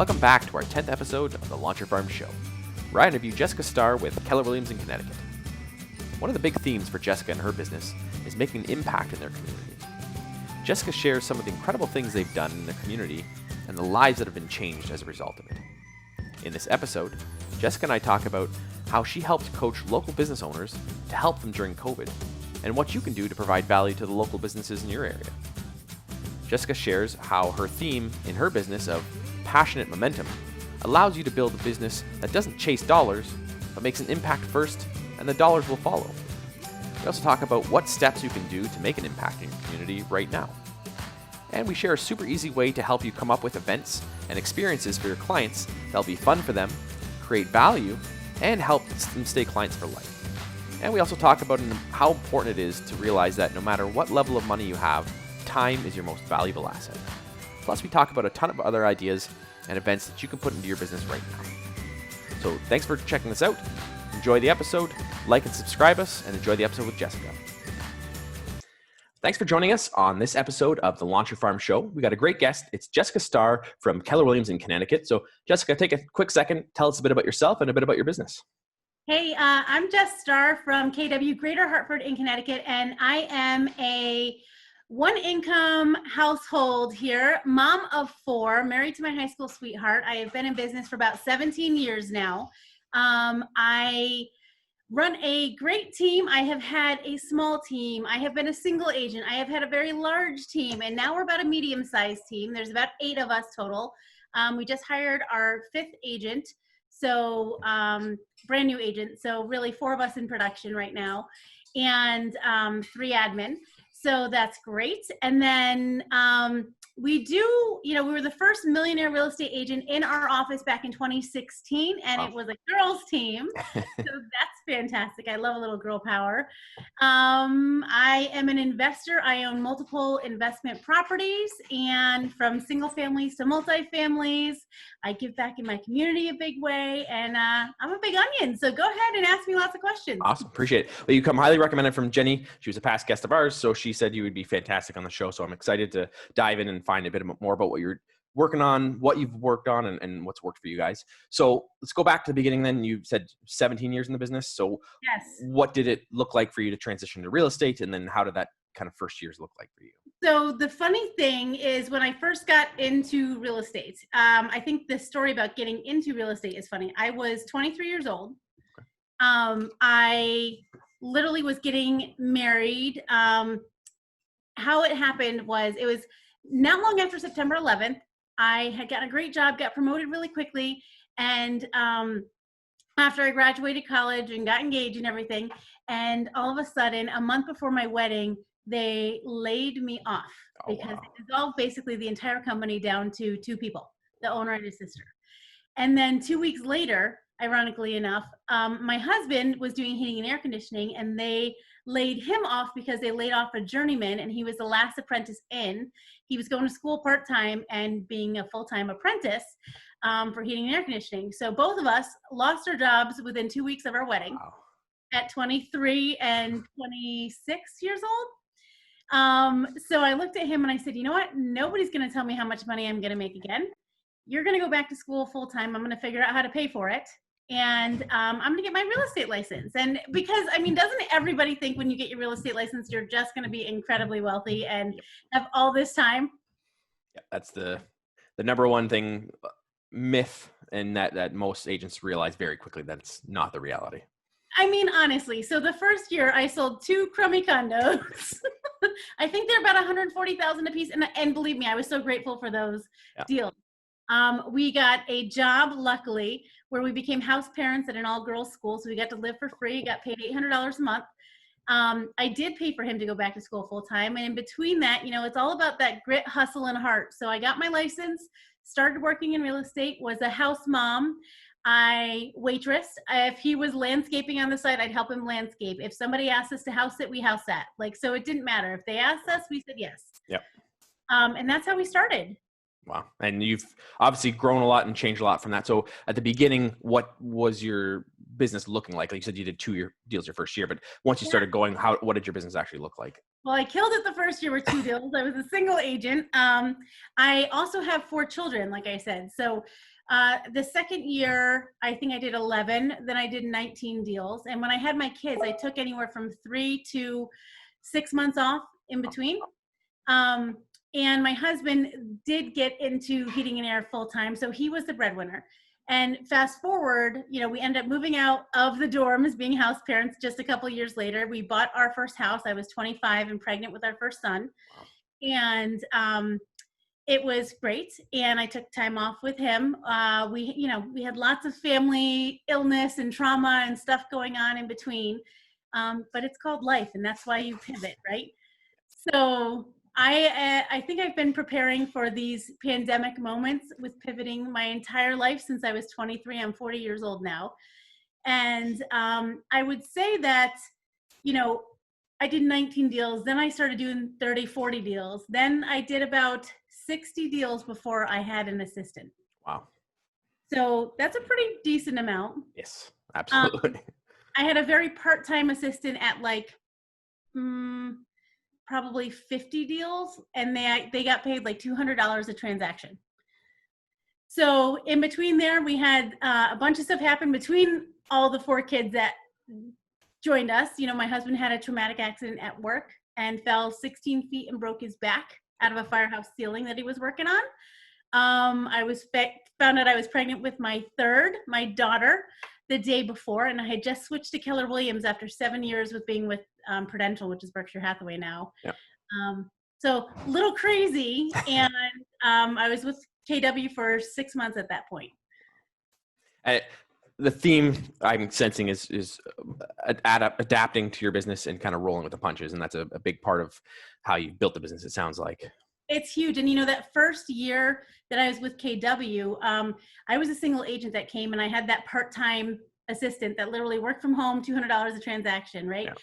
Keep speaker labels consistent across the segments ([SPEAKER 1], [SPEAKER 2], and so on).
[SPEAKER 1] Welcome back to our 10th episode of the Launch Your Farm Show, where I interview Jessica Starr with Keller Williams in Connecticut. One of the big themes for Jessica and her business is making an impact in their community. Jessica shares some of the incredible things they've done in their community and the lives that have been changed as a result of it. In this episode, Jessica and I talk about how she helped coach local business owners to help them during COVID, and what you can do to provide value to the local businesses in your area. Jessica shares how her theme in her business of passionate momentum allows you to build a business that doesn't chase dollars, but makes an impact first, and the dollars will follow. We also talk about what steps you can do to make an impact in your community right now. And we share a super easy way to help you come up with events and experiences for your clients that'll be fun for them, create value, and help them stay clients for life. And we also talk about how important it is to realize that no matter what level of money you have, time is your most valuable asset. Plus, we talk about a ton of other ideas and events that you can put into your business right now. So thanks for checking this out. Enjoy the episode, like and subscribe us, and enjoy the episode with Jessica. Thanks for joining us on this episode of the Launch Your Farm Show. We got a great guest. It's Jessica Starr from Keller Williams in Connecticut. So Jessica, take a quick second. Tell us a bit about yourself and a bit about your business.
[SPEAKER 2] Hey, I'm Jess Starr from KW Greater Hartford in Connecticut, and I am a one-income household here, mom of 4, married to my high school sweetheart. I have been in business for about 17 years now. I run a great team. I have had a small team. I have been a single agent. I have had a very large team, and now we're about a medium-sized team. There's about 8 of us total. We just hired our 5th agent. So brand new agent. So really 4 of us in production right now, and 3 admin. So that's great. And then we were the first millionaire real estate agent in our office back in 2016, and It was a girls team. So that's fantastic. I love a little girl power. I am an investor. I own multiple investment properties, and from single families to multifamilies. I give back in my community a big way, and I'm a big onion. So go ahead and ask me lots of questions.
[SPEAKER 1] Awesome. Appreciate it. Well, you come highly recommended from Jenny. She was a past guest of ours, so she said you would be fantastic on the show. So I'm excited to dive in and find a bit more about what you're working on, what you've worked on, and what's worked for you guys. So let's go back to the beginning then. You said 17 years in the business. So
[SPEAKER 2] yes.
[SPEAKER 1] What did it look like for you to transition to real estate? And then how did that kind of first years look like for you?
[SPEAKER 2] So the funny thing is, when I first got into real estate, I think the story about getting into real estate is funny. I was 23 years old.
[SPEAKER 1] Okay.
[SPEAKER 2] I literally was getting married. How it happened was, it was not long after September 11th. I had gotten a great job, got promoted really quickly. And after I graduated college and got engaged and everything, and all of a sudden, a month before my wedding, they laid me off because They dissolved basically the entire company down to 2 people, the owner and his sister. And then 2 weeks later, ironically enough, my husband was doing heating and air conditioning, and they laid him off because they laid off a journeyman, and he was the last apprentice in. He was going to school part-time and being a full-time apprentice for heating and air conditioning. So both of us lost our jobs within 2 weeks of our wedding at 23 and 26 years old. So I looked at him and I said, you know what? Nobody's going to tell me how much money I'm going to make again. You're going to go back to school full-time. I'm going to figure out how to pay for it. And I'm going to get my real estate license. And because, doesn't everybody think when you get your real estate license, you're just going to be incredibly wealthy and have all this time?
[SPEAKER 1] Yeah, that's the number one thing, myth, and that most agents realize very quickly that it's not the reality.
[SPEAKER 2] Honestly, so the first year I sold 2 crummy condos. I think they're about $140,000 a piece. And believe me, I was so grateful for those deals. We got a job, luckily, where we became house parents at an all-girls school. So we got to live for free, got paid $800 a month. I did pay for him to go back to school full-time. And in between that, it's all about that grit, hustle, and heart. So I got my license, started working in real estate, was a house mom. I waitress. If he was landscaping on the side, I'd help him landscape. If somebody asked us to house sit, we house sat. So it didn't matter. If they asked us, we said yes.
[SPEAKER 1] Yep.
[SPEAKER 2] And that's how we started.
[SPEAKER 1] Wow. And you've obviously grown a lot and changed a lot from that. So at the beginning, what was your business looking like? Like you said, you did 2-year deals your first year, but once you started going, what did your business actually look like?
[SPEAKER 2] Well, I killed it the first year with 2 deals. I was a single agent. I also have 4 children, like I said. So the second year, I think I did 11. Then I did 19 deals. And when I had my kids, I took anywhere from 3 to 6 months off in between. And my husband did get into heating and air full time. So he was the breadwinner. And fast forward, we ended up moving out of the dorms, being house parents just a couple of years later. We bought our first house. I was 25 and pregnant with our first son. And it was great. And I took time off with him. We had lots of family illness and trauma and stuff going on in between. But it's called life, and that's why you pivot, right? So I think I've been preparing for these pandemic moments with pivoting my entire life since I was 23. I'm 40 years old now. And I would say that, I did 19 deals. Then I started doing 30, 40 deals. Then I did about 60 deals before I had an assistant.
[SPEAKER 1] Wow.
[SPEAKER 2] So that's a pretty decent amount.
[SPEAKER 1] Yes, absolutely.
[SPEAKER 2] I had a very part-time assistant at probably 50 deals, and they got paid like $200 a transaction. So in between there, we had a bunch of stuff happen between all the 4 kids that joined us. My husband had a traumatic accident at work and fell 16 feet and broke his back out of a firehouse ceiling that he was working on. I found out I was pregnant with my daughter, the day before, and I had just switched to Keller Williams after 7 years with being with Prudential, which is Berkshire Hathaway now.
[SPEAKER 1] Yep.
[SPEAKER 2] So a little crazy, and I was with KW for 6 months at that point.
[SPEAKER 1] The theme I'm sensing is adapting to your business and kind of rolling with the punches, and that's a big part of how you built the business, it sounds like.
[SPEAKER 2] It's huge. And that first year that I was with KW, I was a single agent that came, and I had that part-time assistant that literally worked from home, $200 a transaction, right? Yeah.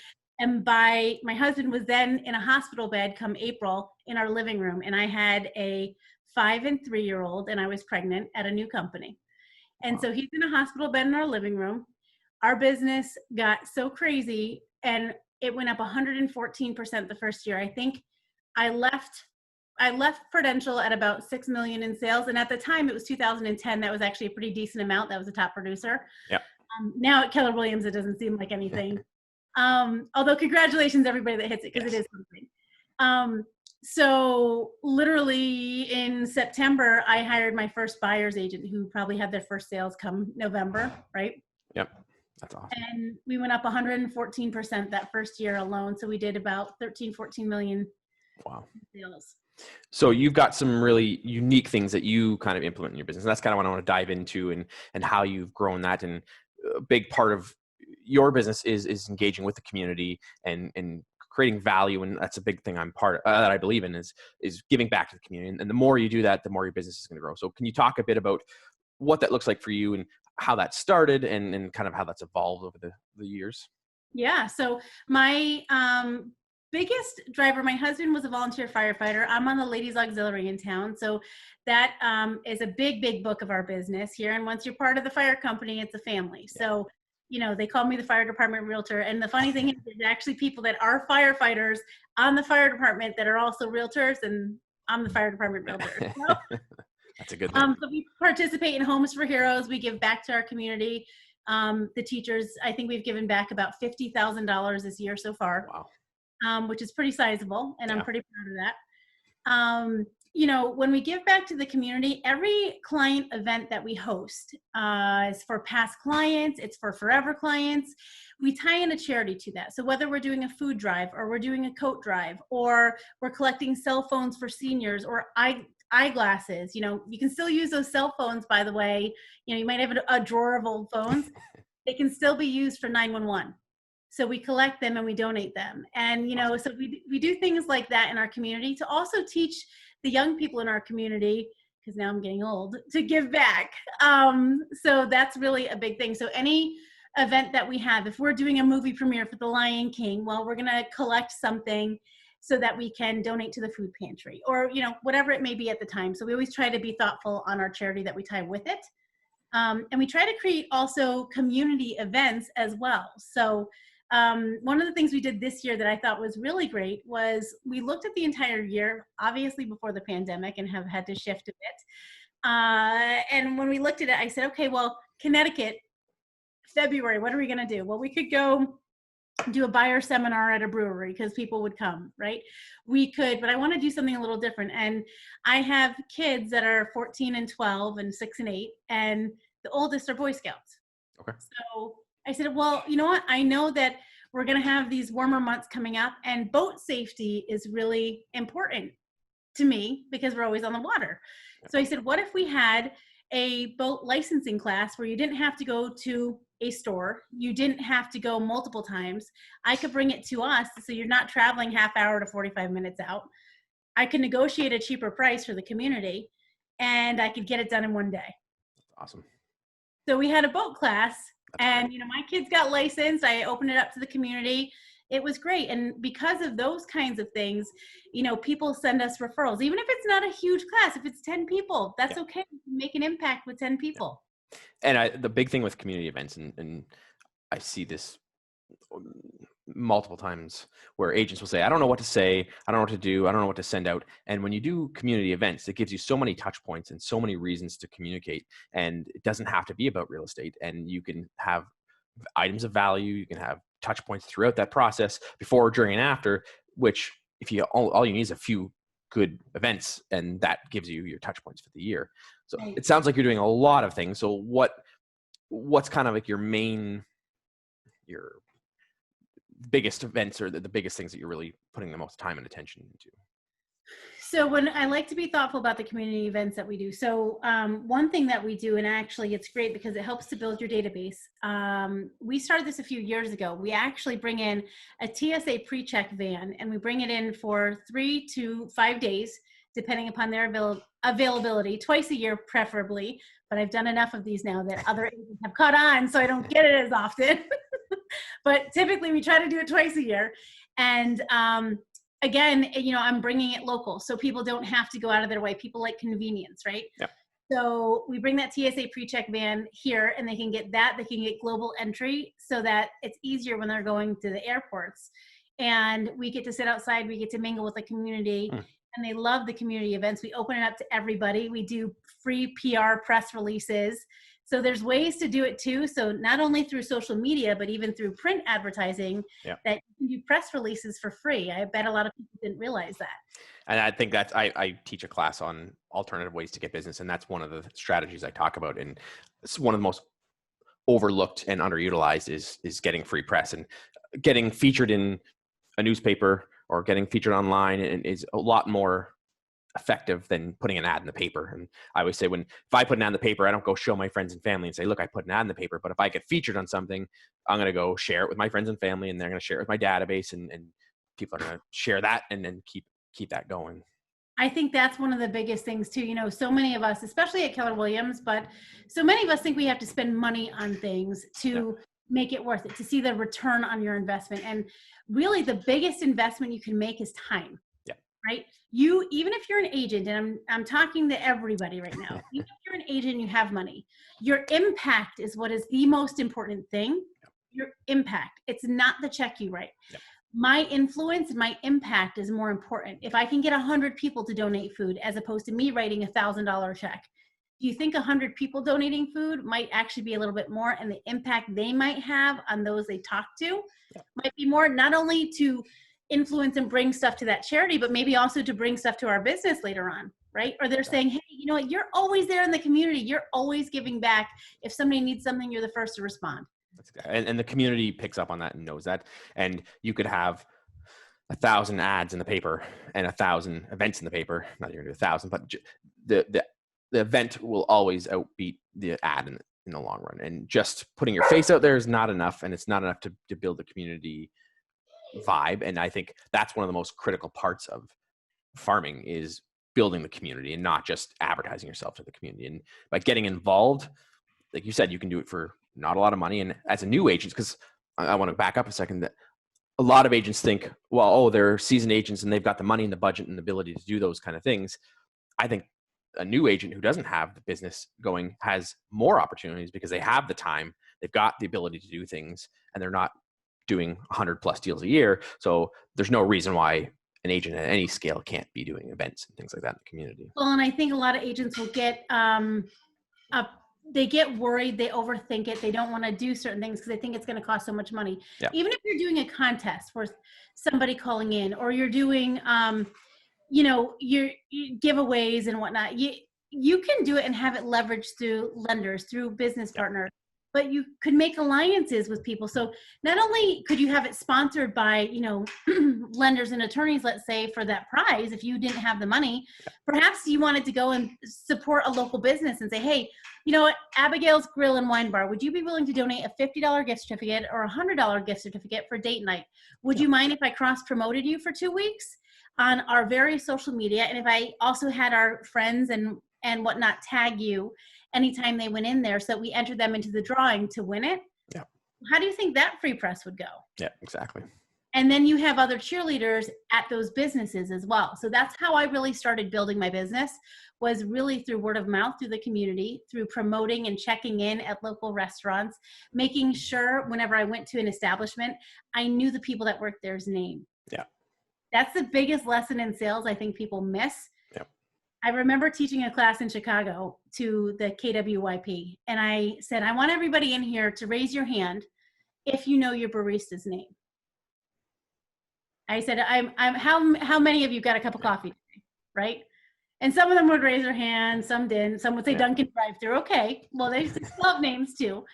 [SPEAKER 2] And my husband was then in a hospital bed come April in our living room. And I had a 5 and 3-year-old, and I was pregnant at a new company. And wow. So he's in a hospital bed in our living room. Our business got so crazy, and it went up 114% the first year. I think I left Prudential at about $6 million in sales. And at the time, it was 2010. That was actually a pretty decent amount. That was a top producer.
[SPEAKER 1] Yeah.
[SPEAKER 2] Now at Keller Williams, it doesn't seem like anything. Although congratulations, everybody that hits it, because yes. It is something. So literally in September, I hired my first buyer's agent who probably had their first sales come November, right?
[SPEAKER 1] Yep. That's awesome.
[SPEAKER 2] And we went up 114% that first year alone. So we did about 14 million
[SPEAKER 1] wow.
[SPEAKER 2] sales.
[SPEAKER 1] So you've got some really unique things that you kind of implement in your business. And that's kind of what I want to dive into and how you've grown that. And a big part of your business is engaging with the community and creating value. And that's a big thing that I believe in is giving back to the community. And the more you do that, the more your business is going to grow. So can you talk a bit about what that looks like for you and how that started and kind of how that's evolved over the years?
[SPEAKER 2] Yeah. So my biggest driver, my husband was a volunteer firefighter. I'm on the ladies auxiliary in town. So that is a big book of our business here. And once you're part of the fire company, it's a family. So, they call me the fire department realtor. And the funny thing is there's actually people that are firefighters on the fire department that are also realtors, and I'm the fire department realtor. So,
[SPEAKER 1] that's a good thing.
[SPEAKER 2] So we participate in Homes for Heroes. We give back to our community. The teachers, I think we've given back about $50,000 this year so far.
[SPEAKER 1] Wow.
[SPEAKER 2] Which is pretty sizable, and I'm pretty proud of that. When we give back to the community, every client event that we host is for past clients, it's for forever clients. We tie in a charity to that. So whether we're doing a food drive or we're doing a coat drive or we're collecting cell phones for seniors or eyeglasses, you can still use those cell phones, by the way. You might have a drawer of old phones. They can still be used for 911. So we collect them and we donate them. And, so we do things like that in our community to also teach the young people in our community, because now I'm getting old, to give back. So that's really a big thing. So any event that we have, if we're doing a movie premiere for The Lion King, well, we're going to collect something so that we can donate to the food pantry or, whatever it may be at the time. So we always try to be thoughtful on our charity that we tie with it. And we try to create also community events as well. So one of the things we did this year that I thought was really great was we looked at the entire year, obviously before the pandemic, and have had to shift a bit. And when we looked at it, I said, okay, well, Connecticut, February, what are we going to do? Well, we could go do a buyer seminar at a brewery because people would come, right? We could, but I want to do something a little different. And I have kids that are 14 and 12 and 6 and 8, and the oldest are Boy Scouts.
[SPEAKER 1] Okay.
[SPEAKER 2] So I said, well, you know what? I know that we're going to have these warmer months coming up, and boat safety is really important to me because we're always on the water. So I said, what if we had a boat licensing class where you didn't have to go to a store, you didn't have to go multiple times. I could bring it to us, so you're not traveling half hour to 45 minutes out. I could negotiate a cheaper price for the community, and I could get it done in one day.
[SPEAKER 1] Awesome.
[SPEAKER 2] So we had a boat class, and my kids got licensed. I opened it up to the community. It was great. And because of those kinds of things, people send us referrals, even if it's not a huge class. If it's 10 people, that's okay. We can make an impact with 10 people.
[SPEAKER 1] And the big thing with community events, and I see this multiple times where agents will say, I don't know what to say, I don't know what to do, I don't know what to send out. And when you do community events, it gives you so many touch points and so many reasons to communicate. And it doesn't have to be about real estate. And you can have items of value, you can have touch points throughout that process, before, during, and after, which if you all you need is a few good events, and that gives you your touch points for the year. So it sounds like you're doing a lot of things. So what's kind of like your biggest events, or the biggest things that you're really putting the most time and attention into?
[SPEAKER 2] So when I like to be thoughtful about the community events that we do. So one thing that we do, and actually it's great because it helps to build your database. We started this a few years ago. We actually bring in a TSA pre-check van, and we bring it in for 3 to 5 days, depending upon their availability, twice a year preferably. But I've done enough of these now that other agents have caught on, so I don't get it as often. But typically we try to do it twice a year. And again, I'm bringing it local, so people don't have to go out of their way. People like convenience, right? Yeah. So we bring that TSA pre-check van here, and they can get that. They can get global entry, so that it's easier when they're going to the airports. And we get to sit outside. We get to mingle with the community, and they love the community events. We open it up to everybody. We do free PR press releases. So there's ways to do it too. So not only through social media, but even through print advertising, that you can do press releases for free. I bet a lot of people didn't realize that.
[SPEAKER 1] And I think that's, I teach a class on alternative ways to get business. And that's one of the strategies I talk about. And it's one of the most overlooked and underutilized is getting free press, and getting featured in a newspaper or getting featured online, and is a lot more effective than putting an ad in the paper. And I always say, if I put an ad in the paper, I don't go show my friends and family and say, look, I put an ad in the paper. But if I get featured on something, I'm going to go share it with my friends and family, and they're going to share it with my database, and people are going to share that, and then keep that going.
[SPEAKER 2] I think that's one of the biggest things too. So many of us, especially at Keller Williams, but so many of us think we have to spend money on things to make it worth it, to see the return on your investment. And really the biggest investment you can make is time. Right? Even if you're an agent, and I'm talking to everybody right now, even if you're an agent and you have money, your impact is what is the most important thing. Your impact. It's not the check you write. My influence, my impact is more important. If I can get 100 people to donate food as opposed to me writing $1,000 check, do you think 100 people donating food might actually be a little bit more, and the impact they might have on those they talk to might be more, not only to influence and bring stuff to that charity, but maybe also to bring stuff to our business later on, right? Or they're saying, hey, you know what, you're always there in the community. You're always giving back. If somebody needs something, you're the first to respond.
[SPEAKER 1] That's good. And the community picks up on that and knows that. And you could have 1,000 ads in the paper and 1,000 events in the paper. Not even 1,000, but the event will always outbeat the ad in the long run. And just putting your face out there is not enough, and it's not enough to build the community vibe. And I think that's one of the most critical parts of farming, is building the community and not just advertising yourself to the community. And by getting involved, like you said, you can do it for not a lot of money. And as a new agent, because I want to back up a second, that a lot of agents think, well, they're seasoned agents and they've got the money and the budget and the ability to do those kind of things. I think a new agent who doesn't have the business going has more opportunities because they have the time, they've got the ability to do things, and they're not doing 100 plus deals a year. So there's no reason why an agent at any scale can't be doing events and things like that in the community.
[SPEAKER 2] Well, and I think a lot of agents will get, they get worried, they overthink it, they don't want to do certain things because they think it's going to cost so much money.
[SPEAKER 1] Yeah.
[SPEAKER 2] Even if you're doing a contest for somebody calling in, or you're doing, your giveaways and whatnot, you can do it and have it leveraged through lenders, through business partners, but you could make alliances with people. So not only could you have it sponsored by, lenders and attorneys, let's say, for that prize, if you didn't have the money, perhaps you wanted to go and support a local business and say, hey, you know what, Abigail's Grill and Wine Bar, would you be willing to donate a $50 gift certificate or a $100 gift certificate for date night? Would you mind if I cross promoted you for 2 weeks on our various social media? And if I also had our friends and whatnot tag you anytime they went in there, so that we entered them into the drawing to win it?
[SPEAKER 1] Yeah.
[SPEAKER 2] How do you think that free press would go?
[SPEAKER 1] Yeah, exactly.
[SPEAKER 2] And then you have other cheerleaders at those businesses as well. So that's how I really started building my business, was really through word of mouth, through the community, through promoting and checking in at local restaurants, making sure whenever I went to an establishment, I knew the people that worked there's name.
[SPEAKER 1] Yeah.
[SPEAKER 2] That's the biggest lesson in sales I think people miss.
[SPEAKER 1] Yeah.
[SPEAKER 2] I remember teaching a class in Chicago to the KWYP, and I said, I want everybody in here to raise your hand if you know your barista's name. I said, how many of you got a cup of coffee today, right? And some of them would raise their hand, some didn't. Some would say Dunkin' drive-through. Okay, well, they still have names too.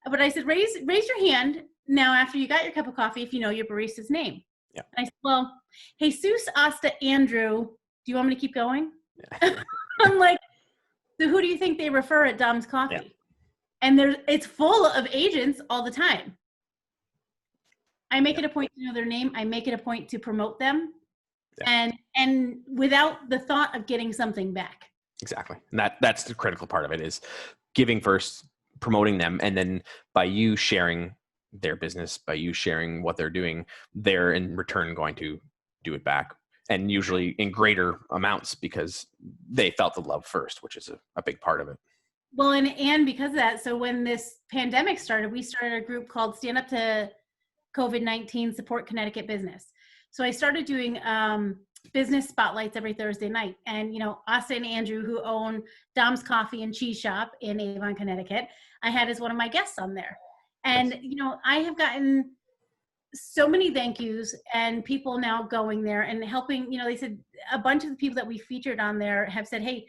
[SPEAKER 2] But I said, raise your hand now after you got your cup of coffee if you know your barista's name.
[SPEAKER 1] Yeah.
[SPEAKER 2] And I said, well, Jesus, Asta, Andrew, do you want me to keep going? Yeah. I'm like, so who do you think they refer at Dom's Coffee? Yeah. And it's full of agents all the time. I make it a point to know their name. I make it a point to promote them, and without the thought of getting something back.
[SPEAKER 1] Exactly. And that's the critical part of it, is giving first, promoting them, and then by you sharing their business, by you sharing what they're doing, they're in return going to do it back, and usually in greater amounts because they felt the love first, which is a big part of it.
[SPEAKER 2] Well, and because of that, so when this pandemic started, we started a group called Stand Up to COVID-19 Support Connecticut Business. So I started doing business spotlights every Thursday night. And, Asta and Andrew, who own Dom's Coffee and Cheese Shop in Avon, Connecticut, I had as one of my guests on there. And, I have gotten so many thank yous and people now going there and helping. They said a bunch of the people that we featured on there have said, hey,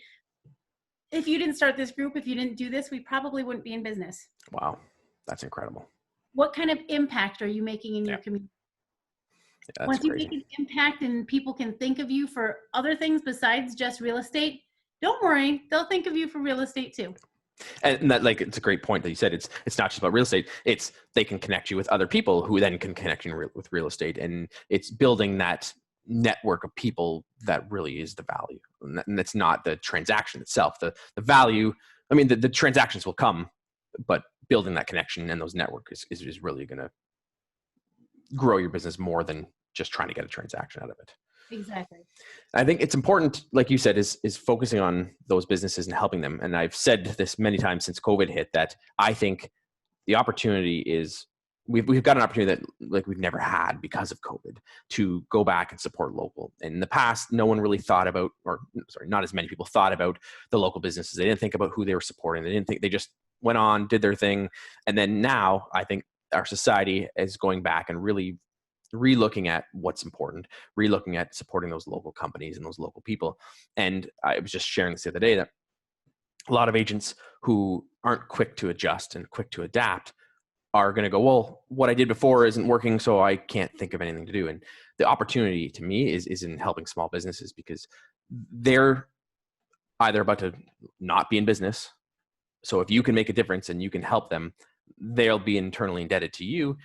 [SPEAKER 2] if you didn't start this group, if you didn't do this, we probably wouldn't be in business.
[SPEAKER 1] Wow. That's incredible.
[SPEAKER 2] What kind of impact are you making in your community?
[SPEAKER 1] Yeah,
[SPEAKER 2] once you make an impact and people can think of you for other things besides just real estate, don't worry, they'll think of you for real estate too.
[SPEAKER 1] And that, it's a great point that you said. It's not just about real estate. It's they can connect you with other people who then can connect you with real estate, and it's building that network of people that really is the value. And it's not the transaction itself. The value. I mean, the transactions will come, but building that connection and those networks is really going to grow your business more than just trying to get a transaction out of it.
[SPEAKER 2] Exactly.
[SPEAKER 1] I think it's important, like you said, is focusing on those businesses and helping them. And I've said this many times since COVID hit, that I think the opportunity is, we've got an opportunity that we've never had because of COVID, to go back and support local. And in the past, no one really thought about, not as many people thought about the local businesses. They didn't think about who they were supporting. They just went on, did their thing. And then now I think our society is going back and really relooking at what's important, relooking at supporting those local companies and those local people. And I was just sharing this the other day that a lot of agents who aren't quick to adjust and quick to adapt are going to go, well, what I did before isn't working, so I can't think of anything to do. And the opportunity to me is in helping small businesses, because they're either about to not be in business. So if you can make a difference and you can help them, they'll be internally indebted to you,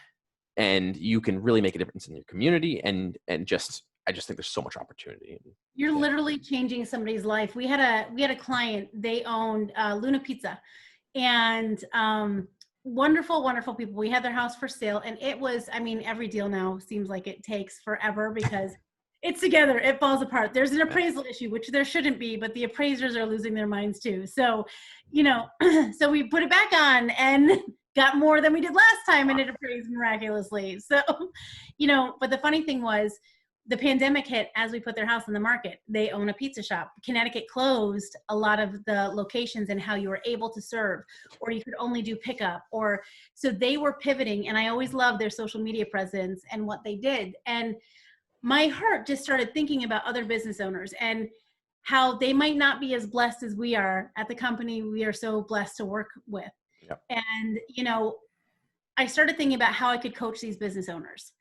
[SPEAKER 1] and you can really make a difference in your community. And I just think there's so much opportunity.
[SPEAKER 2] You're literally changing somebody's life. We had a client, they owned Luna Pizza, and wonderful, wonderful people. We had their house for sale, and it was, every deal now seems like it takes forever because It's together. It falls apart. There's an appraisal issue, which there shouldn't be, but the appraisers are losing their minds too. So, so we put it back on and got more than we did last time, and it appraised miraculously. So, but the funny thing was, the pandemic hit as we put their house on the market. They own a pizza shop. Connecticut closed a lot of the locations and how you were able to serve, or you could only do pickup, so they were pivoting. And I always loved their social media presence and what they did. And my heart just started thinking about other business owners and how they might not be as blessed as we are at the company we are so blessed to work with.
[SPEAKER 1] Yep.
[SPEAKER 2] And, I started thinking about how I could coach these business owners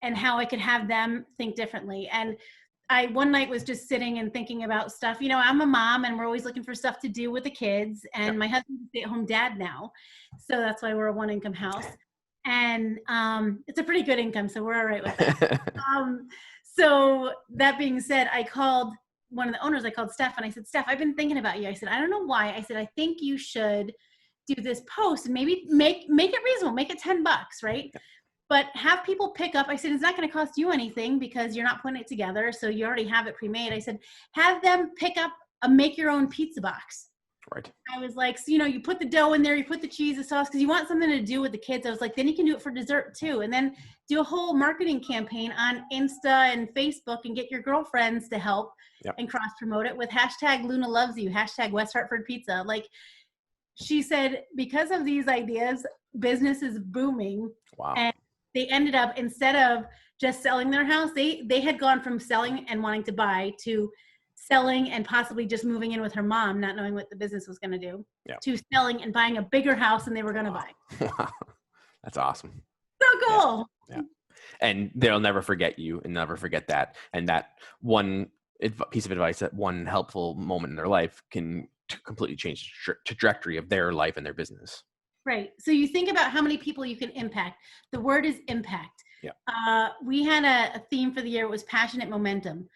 [SPEAKER 2] and how I could have them think differently. And I one night was just sitting and thinking about stuff. I'm a mom and we're always looking for stuff to do with the kids. And my husband's a stay-at-home dad now. So that's why we're a one-income house. And it's a pretty good income, so we're all right with that. So that being said, I called one of the owners. I called Steph and I said, Steph, I've been thinking about you. I said, I don't know why. I said, I think you should do this post and maybe make it reasonable, make it $10, right? But have people pick up. I said, it's not going to cost you anything because you're not putting it together. So you already have it pre-made. I said, have them pick up a make your own pizza box.
[SPEAKER 1] Right.
[SPEAKER 2] I was like, so, you put the dough in there, you put the cheese, the sauce, because you want something to do with the kids. I was like, then you can do it for dessert too. And then do a whole marketing campaign on Insta and Facebook and get your girlfriends to help and cross promote it with hashtag Luna loves you, hashtag West Hartford pizza. Like she said, because of these ideas, business is booming.
[SPEAKER 1] Wow.
[SPEAKER 2] And they ended up, instead of just selling their house, they had gone from selling and wanting to buy to selling and possibly just moving in with her mom, not knowing what the business was going to do, to selling and buying a bigger house than they were going to buy.
[SPEAKER 1] Wow. That's awesome.
[SPEAKER 2] So cool.
[SPEAKER 1] Yeah. And they'll never forget you and never forget that. And that one piece of advice, that one helpful moment in their life can completely change the trajectory of their life and their business.
[SPEAKER 2] Right. So you think about how many people you can impact. The word is impact.
[SPEAKER 1] Yeah.
[SPEAKER 2] We had a theme for the year. It was passionate momentum.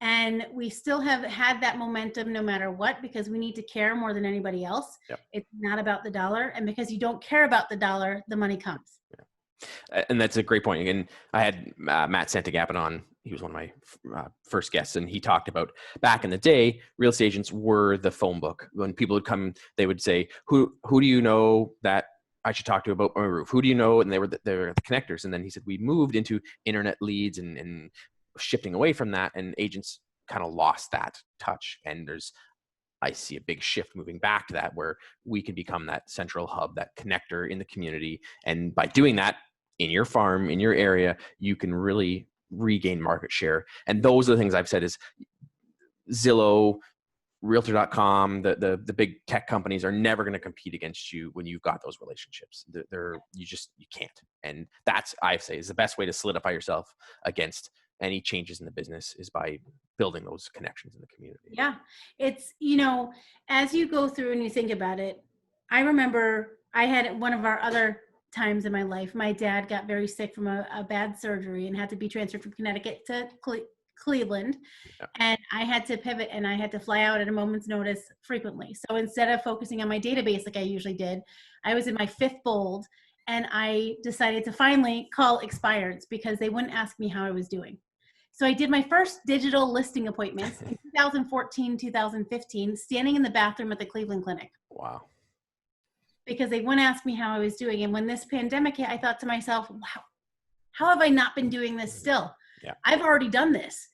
[SPEAKER 2] And we still have had that momentum no matter what, because we need to care more than anybody else.
[SPEAKER 1] Yep.
[SPEAKER 2] It's not about the dollar. And because you don't care about the dollar, the money comes.
[SPEAKER 1] Yeah. And that's a great point. Again, I had Matt Santagappan on. He was one of my first guests, and he talked about back in the day, real estate agents were the phone book. When people would come, they would say, who do you know that I should talk to about my roof? Who do you know? And they were the connectors. And then he said, we moved into internet leads and shifting away from that, and agents kind of lost that touch. And I see a big shift moving back to that, where we can become that central hub, that connector in the community. And by doing that in your farm, in your area, you can really regain market share. And those are the things I've said is Zillow, Realtor.com, the big tech companies are never going to compete against you when you've got those relationships. You can't. And that's, I say, is the best way to solidify yourself against any changes in the business, is by building those connections in the community.
[SPEAKER 2] Yeah. It's, as you go through and you think about it, I remember I had one of our other times in my life, my dad got very sick from a bad surgery and had to be transferred from Connecticut to Cleveland.
[SPEAKER 1] Yeah.
[SPEAKER 2] And I had to pivot and I had to fly out at a moment's notice frequently. So instead of focusing on my database like I usually did, I was in my fifth bold, and I decided to finally call expireds because they wouldn't ask me how I was doing. So I did my first digital listing appointments in 2014, 2015, standing in the bathroom at the Cleveland Clinic.
[SPEAKER 1] Wow.
[SPEAKER 2] Because they wouldn't ask me how I was doing. And when this pandemic hit, I thought to myself, wow, how have I not been doing this still?
[SPEAKER 1] Yeah.
[SPEAKER 2] I've already done this.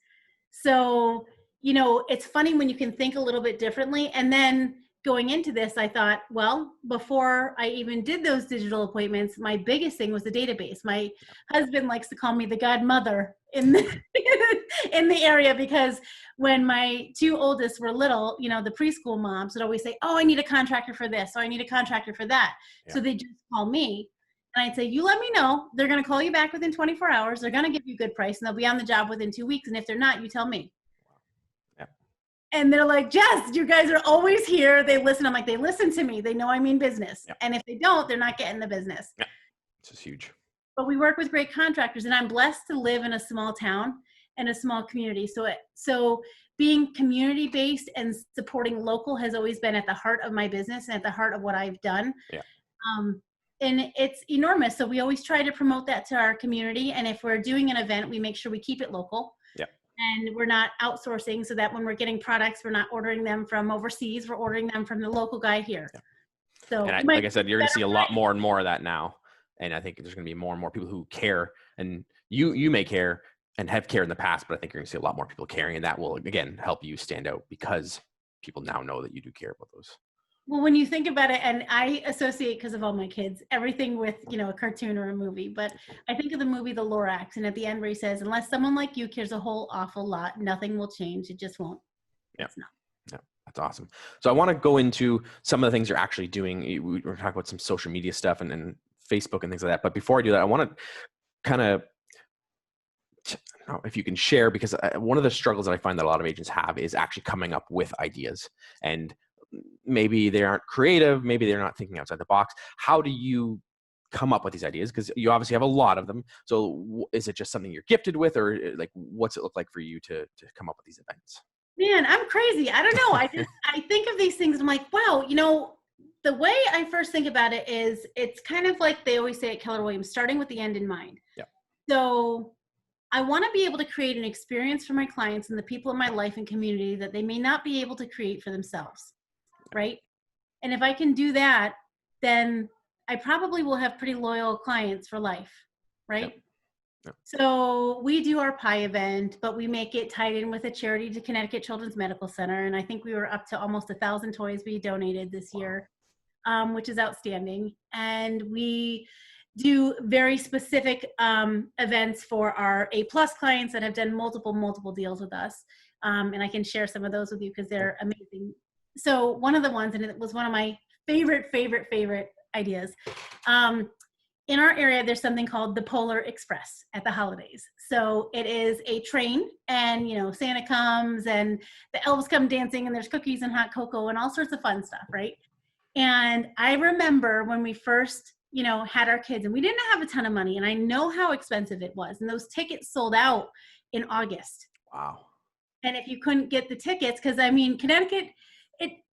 [SPEAKER 2] So, it's funny when you can think a little bit differently. And then going into this, I thought, well, before I even did those digital appointments, my biggest thing was the database. My husband likes to call me the godmother in the, in the area, because when my two oldest were little, the preschool moms would always say, oh, I need a contractor for this, or I need a contractor for that. Yeah. So they just call me. And I'd say, you let me know. They're going to call you back within 24 hours. They're going to give you a good price, and they'll be on the job within 2 weeks. And if they're not, you tell me.
[SPEAKER 1] Yeah.
[SPEAKER 2] And they're like, Jess, you guys are always here. They listen. I'm like, they listen to me. They know I mean business. Yeah. And if they don't, they're not getting the business.
[SPEAKER 1] Yeah. This is huge.
[SPEAKER 2] But we work with great contractors, and I'm blessed to live in a small town and a small community. So being community-based and supporting local has always been at the heart of my business and at the heart of what I've done.
[SPEAKER 1] Yeah.
[SPEAKER 2] And it's enormous. So we always try to promote that to our community. And if we're doing an event, we make sure we keep it local.
[SPEAKER 1] Yeah.
[SPEAKER 2] and we're not outsourcing, so that when we're getting products, we're not ordering them from overseas, we're ordering them from the local guy here.
[SPEAKER 1] Yeah.
[SPEAKER 2] So
[SPEAKER 1] And like I said, you're going to see a lot more and more of that now. And I think there's going to be more and more people who care, and you may care and have cared in the past, but I think you're going to see a lot more people caring, and that will, again, help you stand out because people now know that you do care about those.
[SPEAKER 2] Well, when you think about it, and I associate, because of all my kids, everything with, a cartoon or a movie, but I think of the movie The Lorax, and at the end where he says, unless someone like you cares a whole awful lot, nothing will change. It just won't.
[SPEAKER 1] Yeah.
[SPEAKER 2] It's not.
[SPEAKER 1] Yeah. That's awesome. So I want to go into some of the things you're actually doing. We're talking about some social media stuff and Facebook and things like that. But before I do that, I want to kind of, if you can share, because one of the struggles that I find that a lot of agents have is actually coming up with ideas, and maybe they aren't creative, maybe they're not thinking outside the box. How do you come up with these ideas? Because you obviously have a lot of them. So is it just something you're gifted with, or like, what's it look like for you to come up with these events?
[SPEAKER 2] Man, I'm crazy. I don't know. I think of these things. I'm like, wow, the way I first think about it is it's kind of like they always say at Keller Williams, starting with the end in mind.
[SPEAKER 1] Yeah.
[SPEAKER 2] So I want to be able to create an experience for my clients and the people in my life and community that they may not be able to create for themselves. Right. And if I can do that, then I probably will have pretty loyal clients for life. Right.
[SPEAKER 1] Yep. Yep.
[SPEAKER 2] So we do our pie event, but we make it tied in with a charity to Connecticut Children's Medical Center. And I think we were up to almost 1,000 toys we donated this year, which is outstanding. And we do very specific events for our A+ clients that have done multiple deals with us. And I can share some of those with you because they're amazing. So one of the ones, and it was one of my favorite ideas. In our area, there's something called the Polar Express at the holidays. So it is a train, and Santa comes and the elves come dancing, and there's cookies and hot cocoa and all sorts of fun stuff, right? And I remember when we first, had our kids, and we didn't have a ton of money, and I know how expensive it was. And those tickets sold out in August.
[SPEAKER 1] Wow. And
[SPEAKER 2] if you couldn't get the tickets, because Connecticut,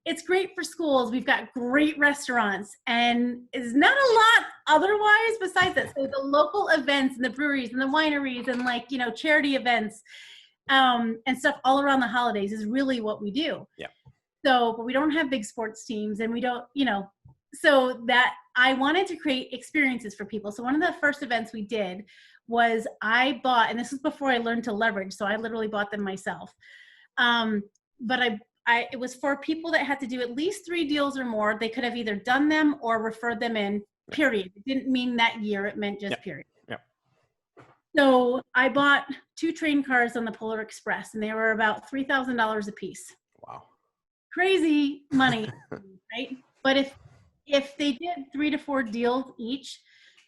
[SPEAKER 2] it's great for schools. We've got great restaurants, and it's not a lot otherwise besides that. So the local events and the breweries and the wineries and charity events and stuff all around the holidays is really what we do.
[SPEAKER 1] Yeah.
[SPEAKER 2] So, but we don't have big sports teams, and we don't, so that I wanted to create experiences for people. So one of the first events we did was I bought, and this was before I learned to leverage, so I literally bought them myself. But it was for people that had to do at least 3 deals or more. They could have either done them or referred them in, period. It didn't mean that year. It meant just period.
[SPEAKER 1] Yeah.
[SPEAKER 2] So I bought 2 train cars on the Polar Express, and they were about $3,000 a piece.
[SPEAKER 1] Wow.
[SPEAKER 2] Crazy money, right? But if they did 3 to 4 deals each